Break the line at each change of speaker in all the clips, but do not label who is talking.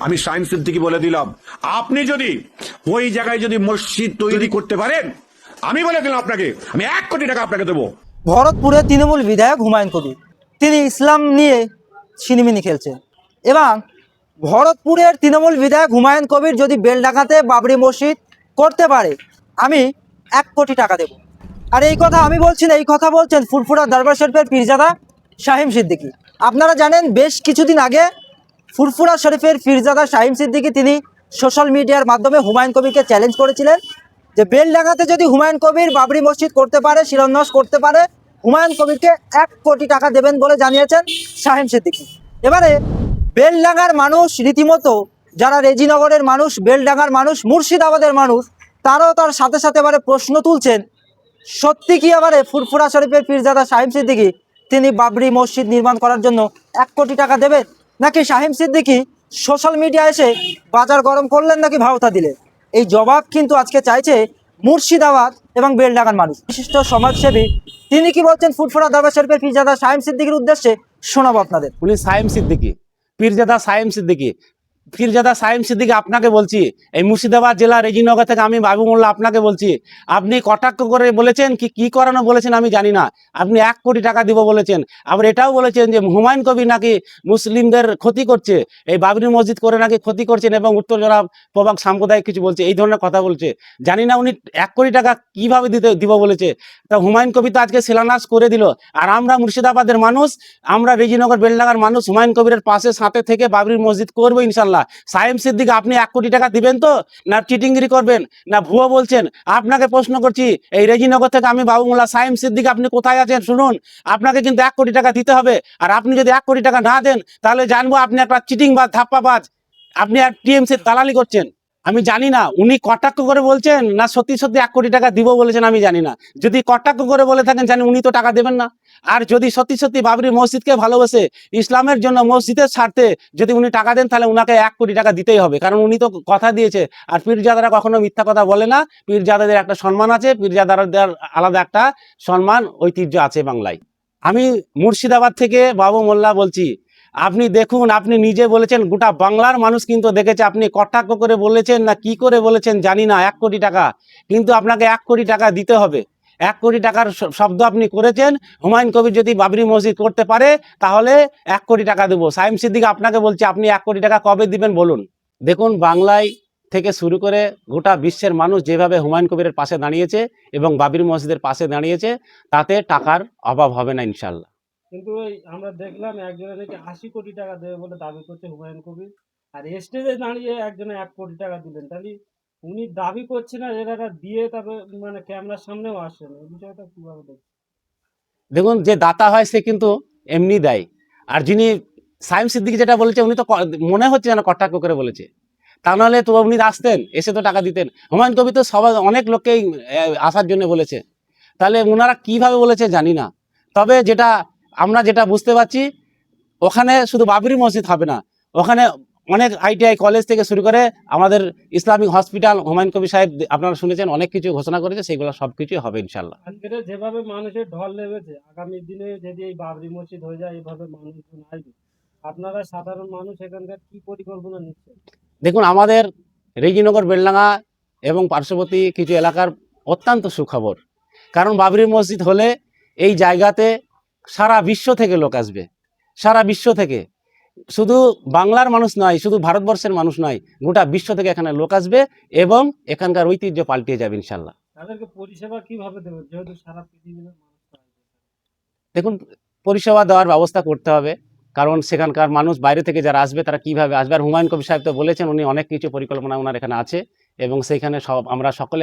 আমি শাহিন সিদ্দিকী বলে দিলাম, আপনি যদি ওই জায়গায় যদি মসজিদ তৈরি করতে পারেন, আমি বলে দিলাম আপনাকে, আমি 1 কোটি টাকা আপনাকে দেবো।
ভরতপুরের তৃণমূল বিধায়ক হুমায়ুন কবির তিনি ইসলাম নিয়ে ছিনিমিনি খেলছেন, এবং ভরতপুরের তৃণমূল বিধায়ক হুমায়ুন কবির যদি বেলডাঙাতে বাবরি মসজিদ করতে পারে, আমি 1 কোটি টাকা দেব। আর এই কথা আমি বলছি না, এই কথা বলছেন ফুরফুরা দরবার শরীফের পীরজাদা শাহিম সিদ্দিকী। আপনারা জানেন বেশ কিছুদিন আগে ফুরফুরা শরীফের পীরজাদা শাহিম সিদ্দিকী তিনি সোশ্যাল মিডিয়ার মাধ্যমে হুমায়ুন কবিরকে চ্যালেঞ্জ করেছিলেন যে বেলডাঙাতে যদি হুমায়ুন কবির বাবরি মসজিদ করতে পারে, শিলান্যাস করতে পারে, হুমায়ুন কবিরকে 1 কোটি টাকা দেবেন বলে জানিয়েছেন শাহিম সিদ্দিকী। এবারে বেলডাঙ্গার মানুষ রীতিমতো, যারা রেজিনগরের মানুষ, বেলডাঙ্গার মানুষ, মুর্শিদাবাদের মানুষ, তারাও তার সাথে সাথে এবারে প্রশ্ন তুলছেন, সত্যি কি এবারে ফুরফুরা শরীফের পীরজাদা শাহিম সিদ্দিকী তিনি বাবরি মসজিদ নির্মাণ করার জন্য 1 কোটি টাকা দেবেন, নাকি শাহিম সিদ্দিকী সোশ্যাল মিডিয়া এসে বাজার গরম করলেন, নাকি ভাওতা দিলেন? এই জবাব কিন্তু আজকে চাইছে মুর্শিদাবাদ এবং বেলডাঙ্গার মানুষ। বিশিষ্ট সমাজসেবী তিনি কি বলছেন ফুরফুরা দরবার শরীফের পীরজাদা শাহিম সিদ্দিকীর উদ্দেশ্যে শোনাবো আপনাদের।
উনি শাহিম সিদ্দিকী, পীরজাদা শাহিম সিদ্দিকী। পীরজাদা শাহিম সিদ্দিকী, আপনাকে বলছি, এই মুর্শিদাবাদ জেলা রেজিনগর থেকে আমি বাবু মোল্লা আপনাকে বলছি, আপনি কটাক্ষ করে বলেছেন কি করানো বলেছেন আমি জানি না, আপনি 1 কোটি টাকা দিব বলেছেন। আবার এটাও বলেছেন যে হুমায়ুন কবির নাকি মুসলিমদের ক্ষতি করছে, এই বাবরি মসজিদ করে নাকি ক্ষতি করছেন, এবং উত্তর জনাব প্রভাগ সাম্প্রদায়িক কিছু বলছে, এই ধরনের কথা বলছে। জানি না উনি 1 কোটি টাকা কিভাবে দিব বলেছে। তা হুমায়ুন কবির তো আজকে শিলান্যাস করে দিল, আর আমরা মুর্শিদাবাদের মানুষ, আমরা রেজিনগর বেলডাঙ্গার মানুষ হুমায়ুন কবিরের পাশে সাথে থেকে বাবরি মসজিদ করবো ইনশাল্লাহ। শাহিম সিদ্দিকী, আপনি 1 কোটি টাকা দিবেন তো, না চিটিংগিরি করবেন, না ভুয়ো বলছেন? আপনাকে প্রশ্ন করছি, এই রেজিনগর থেকে আমি বাবু মোল্লা। শাহিম সিদ্দিকী, আপনি কোথায় আছেন শুনুন, আপনাকে কিন্তু 1 কোটি টাকা দিতে হবে। আর আপনি যদি 1 কোটি টাকা না দেন, তাহলে জানবো আপনি একটা চিটিংবাজ, ধাপ্পাবাজ, আপনি আর টিএমসির দালালি করছেন। আমি জানি না উনি কটাক্ষ করে বলছেন না সত্যি সত্যি 1 কোটি টাকা দিব বলেছেন, আমি জানি না। যদি কটাক্ষ করে বলে থাকেন, জানি উনি তো টাকা দেবেন না। আর যদি সত্যি সত্যি বাবরি মসজিদকে ভালোবেসে, ইসলামের জন্য, মসজিদের স্বার্থে যদি উনি টাকা দেন, তাহলে উনাকে 1 কোটি টাকা দিতেই হবে, কারণ উনি তো কথা দিয়েছে। আর পীরজাদারা কখনো মিথ্যা কথা বলে না, পীরজাদাদের একটা সম্মান আছে, পীরজাদাদের আলাদা একটা সম্মান ঐতিহ্য আছে বাংলায়। আমি মুর্শিদাবাদ থেকে বাবু মোল্লা বলছি, আপনি দেখুন, আপনি নিজে বলেছেন, গোটা বাংলার মানুষ কিন্তু দেখেছে, আপনি কটাক্ষ করে বলেছেন না কি করে বলেছেন জানি না, 1 কোটি টাকা, কিন্তু আপনাকে 1 কোটি টাকা দিতে হবে। 1 কোটি টাকার শব্দ আপনি করেছেন। হুমায়ুন কবির যদি বাবরি মসজিদ করতে পারে, তাহলে 1 কোটি টাকা দেবো। শাহিম সিদ্দিকী, আপনাকে বলছি, আপনি 1 কোটি টাকা কবে দিবেন বলুন। দেখুন, বাংলায় থেকে শুরু করে গোটা বিশ্বের মানুষ যেভাবে হুমায়ুন কবিরের পাশে দাঁড়িয়েছে এবং বাবরি মসজিদের পাশে দাঁড়িয়েছে, তাতে টাকার অভাব হবে না ইনশাল্লাহ।
কিন্তু ওই আমরা দেখলাম একজনে নাকি 80 কোটি টাকা দেবে বলে দাবি করছে হুমায়ুন কবির, আর স্টেজে দাঁড়িয়ে একজনে 1 কোটি টাকা দিলেন। তাহলে উনি দাবি করছেন আর এরা দিয়ে তারপরে মানে ক্যামেরার সামনেও আসেন, এই বিষয়টা কিভাবে দেখছেন?
দেখুন, যে দাতা হয় সে কিন্তু এমনি দেয়। আর যিনি শাহিম সিদ্দিকী যেটা বলেছে, উনি তো মনে হচ্ছে যেন কটাক্ষ করে বলেছে, তা নাহলে তো উনি আসতেন, এসে তো টাকা দিতেন। হুমায়ুন কবির তো সবাই অনেক লোককেই আসার জন্য বলেছে, তাহলে ওনারা কিভাবে বলেছে জানি না। তবে আমরা যেটা বুঝতে পারছি, ওখানে শুধু বাবরি মসজিদ হবে না, ওখানে অনেক ITI কলেজ থেকে শুরু করে আমাদের ইসলামিক হসপিটাল, হুমায়ুন কবির সাহেব আপনারা শুনেছেন অনেক কিছু ঘোষণা করেছে, সেগুলো সব কিছুই হবে ইনশাল্লাহ।
আজকের যেভাবে মানুষের ঢল নেমেছে, আগামী দিনে যদি এই বাবরি মসজিদ হয়ে যায়, এইভাবে মানুষজন আসবে, আপনারা সাধারণ মানুষ এখানকার কি পরিকল্পনা নিচ্ছেন?
দেখুন, আমাদের রেজিনগর, বেলডাঙ্গা এবং পার্শ্ববর্তী কিছু এলাকার অত্যন্ত সুখবর, কারণ বাবরি মসজিদ হলে এই জায়গাতে সারা বিশ্ব থেকে লোক আসবে। সারা বিশ্ব থেকে, শুধু বাংলার মানুষ নয়, শুধু ভারতবর্ষের মানুষ নয়, গোটা বিশ্ব থেকে এখানে লোক আসবে এবং এখানকার ঐতিহ্য পাল্টিয়ে যাবে ইনশাল্লাহ।
তাদেরকে পরিষেবা কিভাবে দেবেন, যেহেতু সারা পৃথিবীর মানুষ আসবে?
দেখুন, পরিষেবা দেওয়ার ব্যবস্থা করতে হবে, কারণ সেখানকার মানুষ বাইরে থেকে যারা আসবে তারা কিভাবে আসবে। আর হুমায়ুন কবির সাহেব তো বলেছেন, উনি অনেক কিছু পরিকল্পনা ওনার এখানে আছে, এবং সেইখানে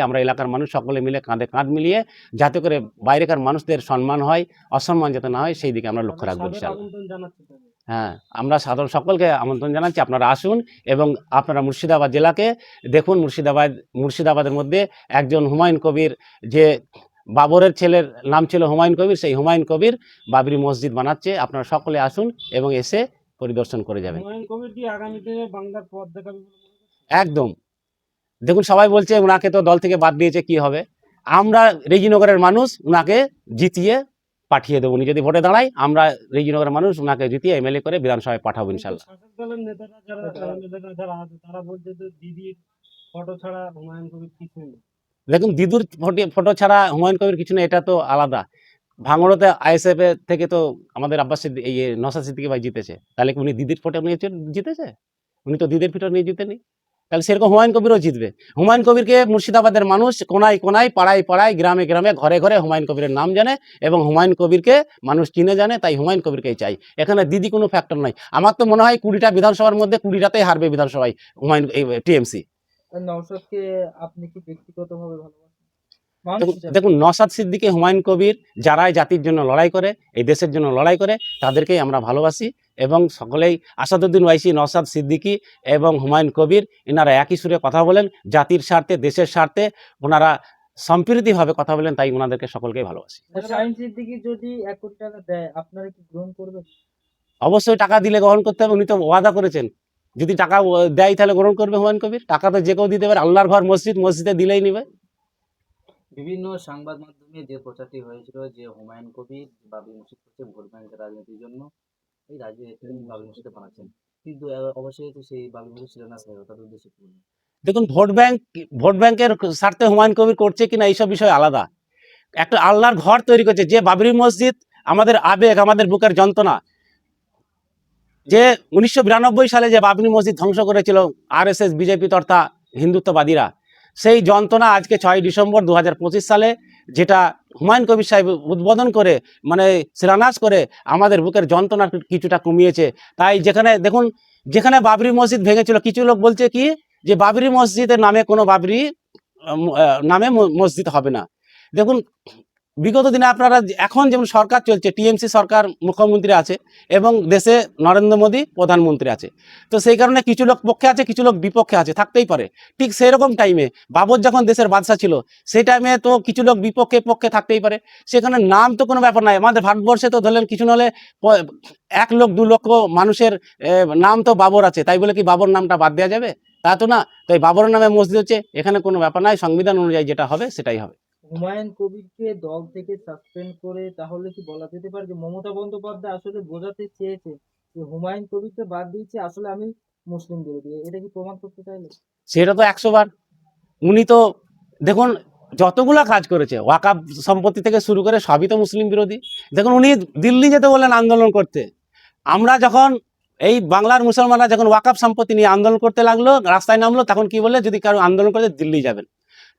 আমরা এলাকার মানুষ সকলে মিলে কাঁধে কাঁধ মিলিয়ে, যাতে করে বাইরেকার মানুষদের সম্মান হয়, অসম্মান যাতে না হয়, সেই দিকে আমরা লক্ষ্য রাখবো ইনশাআল্লাহ।
আমন্ত্রণ জানাচ্ছি তাদের।
হ্যাঁ, আমরা সাধারণ সকলকে আমন্ত্রণ জানাচ্ছি, আপনারা আসুন এবং আপনারা মুর্শিদাবাদ জেলাকে দেখুন। মুর্শিদাবাদের মধ্যে একজন হুমায়ুন কবির, যে বাবরের ছেলের নাম ছিল হুমায়ুন কবির, সেই হুমায়ুন কবির বাবরি মসজিদ বানাচ্ছে। আপনারা সকলে আসুন এবং এসে পরিদর্শন করে যাবেন।
হুমায়ুন কবির কি আগামী দিনে বাংলার পথ দেখাবে বলে মনে করছেন?
একদম। দেখুন, সবাই বলছে ওনাকে তো দল থেকে বাদ দিয়েছে, কি হবে। আমরা রেজিনগরের মানুষ ওনাকে জিতিয়ে পাঠিয়ে দেবো। উনি যদি ভোটে দাঁড়ায় আমরা রেজিনগরের মানুষ ওনাকে জিতিয়ে এমএলএ করে বিধানসভায় পাঠাবো ইনশাল্লাহ।
শাসক দলের নেতারা যারা এমএলএরা যারা আছে তারা বলছে যে দিদির ফটো ছাড়া হুমায়ুন কবির কিছু নেই।
দেখুন দিদুর ফটো ছাড়া হুমায়ুন কবির কিছু না, এটা তো আলাদা। ভাঙড়তে আইএসএফ থেকে তো আমাদের আব্বাস এই নওশাদ সিদ্দিকী ভাই জিতেছে, তাহলে কি উনি দিদির ফটো নিয়ে জিতেছে? উনি তো দিদির ফটো নিয়ে জিতেনি। তাহলে সেরকম হুমায়ুন কবিরও জিতবে। হুমায়ুন কবিরকে মুর্শিদাবাদের মানুষ কোনায় কোনায়, পাড়ায় পাড়ায়, গ্রামে গ্রামে, ঘরে ঘরে হুমায়ুন কবিরের নাম জানে এবং হুমায়ুন কবিরকে মানুষ চিনে জানে, তাই হুমায়ুন কবিরকেই চাই। এখানে দিদি কোনো ফ্যাক্টর নয়। আমার তো মনে হয় 20টা বিধানসভার মধ্যে 20টাতেই হারবে বিধানসভায় হুমায়ুন টিএমসি।
নওশাদকে আপনি কি ব্যক্তিগতভাবে ভালোবাসেন?
দেখুন নওশাদ সিদ্দিকী, হুমায়ুন কবির যারাই জাতির জন্য লড়াই করে, এই দেশের জন্য লড়াই করে, তাদেরকেই আমরা ভালোবাসি এবং সকলেই আসাদুদ্দিন ওয়াইসি, নওশাদ সিদ্দিকী এবং হুমায়ুন কবির এনারা একই সুরে কথা বলেন, জাতির স্বার্থে, দেশের স্বার্থে ওনারা সম্প্রীতিভাবে কথা বলেন, তাই ওনাদেরকে সকলকেই ভালোবাসি।
শাহিন সিদ্দিকী যদি 1 কোটি টাকা দেয় আপনারা কি গ্রহণ করবেন?
অবশ্যই টাকা দিলে গ্রহণ করতে হবে, উনি তো ওয়াদা করেছেন। যদি টাকা দেয় তাহলে গ্রহণ করবে হুমায়ুন কবির। টাকা তো যে কেউ দিতে পারে, আল্লাহর ঘর মসজিদ, মসজিদে দিলেই নিবে।
বিভিন্ন সংবাদ মাধ্যমে যে প্রচারটি হয়েছিল যে হুমায়ুন কবির বাবরি মসজিদ করছে ভোট ব্যাংকের রাজনীতির জন্য, এই রাজনীতি বাবরি মসজিদে বানাচ্ছেন, কিন্তু অবশ্যই তো সেই বাবরি মসজিদ শিলান্যাস হয়ে তাদের উদ্দেশ্যে কি বলবেন?
দেখুন ভোট ব্যাংকের স্বার্থে হুমায়ুন কবির করছে কিনা এইসব বিষয় আলাদা। একটা আল্লাহর ঘর তৈরি করছে, যে বাবরি মসজিদ আমাদের আবেগ, আমাদের বুকের যন্ত্রণা। যে 1992 সালে যে বাবরি মসজিদ ধ্বংস করেছিল আরএসএস, বিজেপি তথা হিন্দুত্ববাদীরা, সেই যন্ত্রণা আজকে 6ই ডিসেম্বর 2025 সালে যেটা হুমায়ুন কবির সাহেব উদ্বোধন করে, মানে শিলান্যাস করে, আমাদের বুকের যন্ত্রণা কিছুটা কমিয়েছে। তাই যেখানে দেখুন, যেখানে বাবরি মসজিদ ভেঙেছিল, কিছু লোক বলছে কি যে বাবরি মসজিদের নামে কোনো বাবরি নামে মসজিদ হবে না। দেখুন বিগত দিনে আপনারা এখন যেমন সরকার চলছে, টিএমসি সরকার, মুখ্যমন্ত্রী আছে এবং দেশে নরেন্দ্র মোদী প্রধানমন্ত্রী আছে, তো সেই কারণে কিছু লোক পক্ষে আছে, কিছু লোক বিপক্ষে আছে, থাকতেই পারে। ঠিক সেই রকম টাইমে বাবর যখন দেশের বাদশা ছিল, সেই টাইমে তো কিছু লোক বিপক্ষে পক্ষে থাকতেই পারে। সেখানে নাম তো কোনো ব্যাপার নাই। আমাদের ভারতবর্ষে তো ধরলেন কিছু নাহলে 1 লক্ষ 2 লক্ষ মানুষের নাম তো বাবর আছে, তাই বলে কি বাবর নামটা বাদ দেওয়া যাবে? তা তো না। তাই বাবরের নামে মসজিদ হচ্ছে, এখানে কোনো ব্যাপার নাই। সংবিধান অনুযায়ী যেটা হবে সেটাই হবে।
হুমায়ুন কবিরকে দল থেকে সাসপেন্ড করে তাহলে কি বলা যেতে পারে যে মমতা বন্দ্যোপাধ্যায় আসলে বোঝাতে চেয়েছে যে হুমায়ুন কবিরকে বাদ দিয়েছে, আসলে আমি মুসলিম বিরোধী, এটা কি প্রমাণ করতে চাইলে?
সেটা তো 100 বার। উনি তো দেখুন যতগুলা কাজ করেছে, ওয়াকাফ সম্পত্তি থেকে শুরু করে সবই তো মুসলিম বিরোধী। দেখুন উনি দিল্লি যেতে বললেন আন্দোলন করতে। আমরা যখন এই বাংলার মুসলমানরা যখন ওয়াকাফ সম্পত্তি নিয়ে আন্দোলন করতে লাগলো, রাস্তায় নামলো, তখন কি বলে যদি কারো আন্দোলন করতে দিল্লি যাবেন।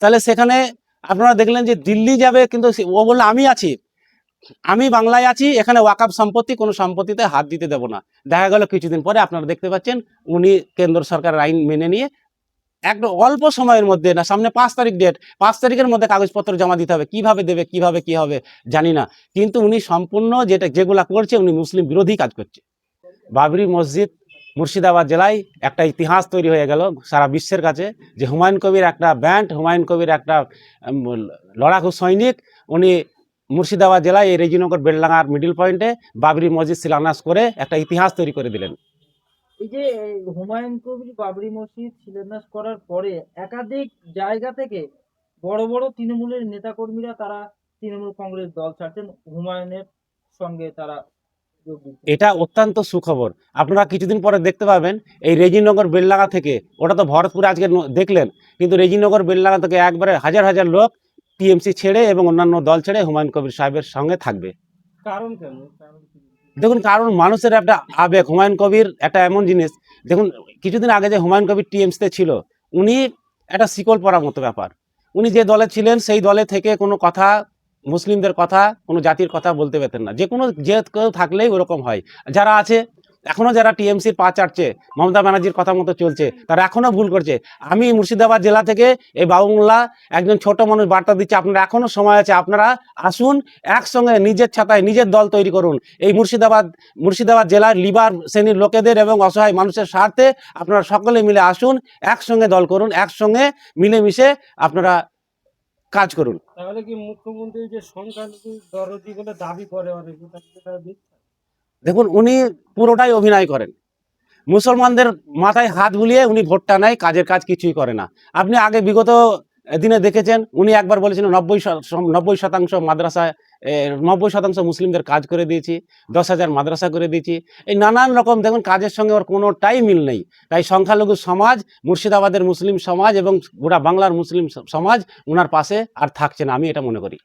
তাহলে সেখানে আপনারা দেখলেন যে দিল্লি যাবে, কিন্তু ও বললো আমি আছি, আমি বাংলায় আছি, এখানে ওয়াকাফ সম্পত্তি, কোনো সম্পত্তিতে হাত দিতে দেবো না। দেখা গেল কিছুদিন পরে আপনারা দেখতে পাচ্ছেন উনি কেন্দ্র সরকারের আইন মেনে নিয়ে একটা অল্প সময়ের মধ্যে, না সামনে 5 তারিখ ডেট, 5 তারিখের মধ্যে কাগজপত্র জমা দিতে হবে। কিভাবে দেবে, কিভাবে কি হবে জানি না, কিন্তু উনি সম্পূর্ণ যেগুলা করছে উনি মুসলিম বিরোধী কাজ করছে। বাবরি মসজিদ মুর্শিদাবাদ জেলায় একটা ইতিহাস তৈরি হয়ে গেল সারা বিশ্বের কাছে, যে হুমায়ুন কবির একটা ব্যান্ড, হুমায়ুন কবির একটা লড়াকু সৈনিক, উনি মুর্শিদাবাদ জেলায় এই রেজিনগর বেলডাঙ্গার মিডিল পয়েন্টে বাবরি মসজিদ শিলান্যাস করে একটা ইতিহাস তৈরি করে দিলেন।
এই যে হুমায়ুন কবির বাবরি মসজিদ শিলান্যাস করার পরে একাধিক জায়গা থেকে বড় বড় তৃণমূলের নেতাকর্মীরা তারা তৃণমূল কংগ্রেস দল ছাড়ছেন, হুমায়ুনের সঙ্গে তারা যোগ দিচ্ছেন।
এটা অত্যন্ত সুখবর। আপনারা কিছুদিন পরে দেখতে পাবেন এই রেজিনগর বেলডাঙ্গা থেকে, ওটা তো ভরতপুরে আজকে দেখলেন, কিন্তু রেজিনগর বেলডাঙ্গা থেকে একবারে হাজার হাজার লোক টিএমসি ছেড়ে এবং অন্যান্য দল ছেড়ে হুমায়ুন কবির সাহেবের সঙ্গে থাকবে।
কারণ কেন? কারণ কি?
দেখুন কারণ মানুষের একটা আবেগ। হুমায়ুন কবির একটা এমন জিনিস, দেখুন কিছুদিন আগে যে হুমায়ুন কবির টিএমসিতে ছিল, উনি একটা শিকল পরার মতো ব্যাপার। উনি যে দলে ছিলেন সেই দলে থেকে কোনো কথা, মুসলিমদের কথা, কোনো জাতির কথা বলতে পেতেন না। যে কেউ থাকলেই ওরকম হয়। যারা আছে এখনও, যারা টিএমসির পা চাটছে, মমতা ব্যানার্জির কথা মতো চলছে, তারা এখনও ভুল করছে। আমি মুর্শিদাবাদ জেলা থেকে এই বাবু মোল্লা একজন ছোট মানুষ বার্তা দিচ্ছে, আপনারা এখনও সময় আছে, আপনারা আসুন একসঙ্গে নিজের ছাতায় নিজের দল তৈরি করুন। এই মুর্শিদাবাদ জেলার লিবার শ্রেণীর লোকেদের এবং অসহায় মানুষের স্বার্থে আপনারা সকলে মিলে আসুন, একসঙ্গে দল করুন, একসঙ্গে মিলেমিশে আপনারা কাজ করুন।
তাহলে কি মুখ্যমন্ত্রী যে সংখ্যালঘু দরদি বলে দাবি করে অনেকে, তারা মিথ্যা?
দেখুন উনি পুরোটাই অভিনয় করেন। মুসলমানদের মাথায় হাত বুলিয়ে উনি ভোটটা নেয়, কাজের কাজ কিছুই করে না। আপনি আগে বিগত দিনে দেখেছেন, উনি একবার বলেছিলেন 90% মাদ্রাসা 90% মুসলিমদের কাজ করে দিয়েছি, 10,000 মাদ্রাসা করে দিয়েছি, এই নানান রকম দেখুন কাজের সঙ্গে ওর কোনোটাই মিল নেই। তাই সংখ্যালঘু সমাজ, মুর্শিদাবাদের মুসলিম সমাজ এবং গোটা বাংলার মুসলিম সমাজ ওনার পাশে আর থাকছে না, আমি এটা মনে করি।